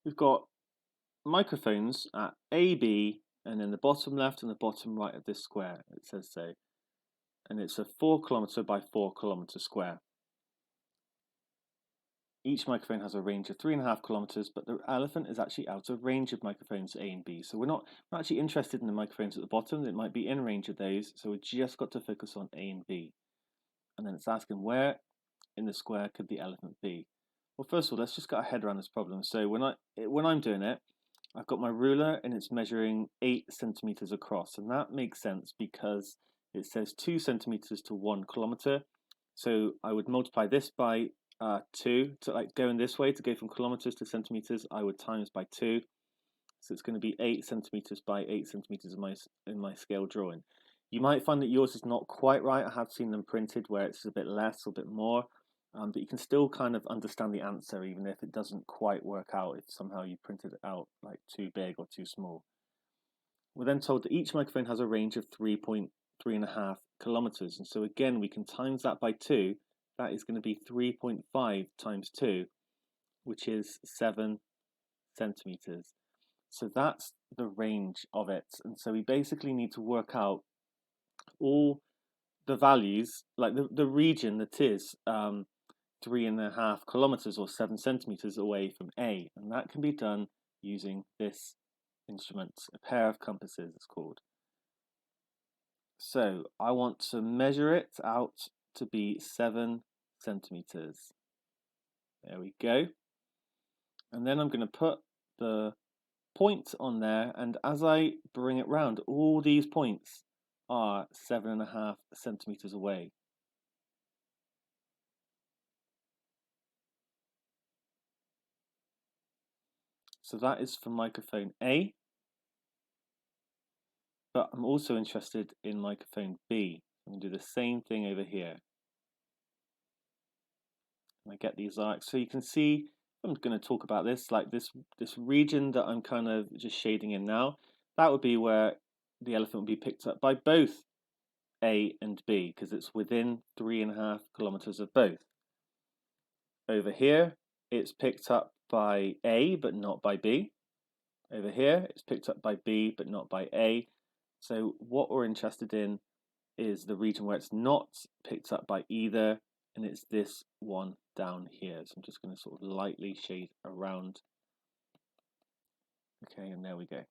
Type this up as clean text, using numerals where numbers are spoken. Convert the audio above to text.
we've got microphones at A, B, and then the bottom left and the bottom right of this square. It says so. And it's a 4 kilometer by 4 kilometer square. Each microphone has a range of 3.5 kilometers, but the elephant is actually out of range of microphones A and B. So we're not actually interested in the microphones at the bottom. It might be in range of those. So we just got to focus on A and B. And then it's asking where in the square could the elephant be? Well, first of all, let's just get our head around this problem. So when I'm doing it, I've got my ruler and it's measuring 8 centimeters across, and that makes sense because it says 2 centimeters to 1 kilometer. So I would multiply this by 2 to like going this way to go from kilometers to centimeters. I would times by 2, so it's going to be 8 centimeters by 8 centimeters in my scale drawing. You might find that yours is not quite right. I have seen them printed where it's a bit less or a bit more, but you can still kind of understand the answer even if it doesn't quite work out, if somehow you printed it out like too big or too small. We're then told that each microphone has a range of 3.5 kilometers, and so again we can times that by 2. That is going to be 3.5 times 2, which is 7 centimeters. So that's the range of it, and so we basically need to work out all the values, like the region that is 3.5 kilometers or 7 centimeters away from A, and that can be done using this instrument, a pair of compasses it's called. So I want to measure it out to be 7 centimeters. There we go. And then I'm going to put the point on there, and as I bring it round, all these points are 7.5 centimeters away. So that is for microphone A, but I'm also interested in microphone B. I'm going to do the same thing over here. And I get these arcs. So you can see, I'm going to talk about this, like this region that I'm kind of just shading in now. That would be where the elephant would be picked up by both A and B, because it's within 3.5 kilometers of both. Over here, it's picked up by A, but not by B. Over here, it's picked up by B, but not by A. So what we're interested in is the region where it's not picked up by either, and it's this one down here. So I'm just going to sort of lightly shade around. Okay, and there we go.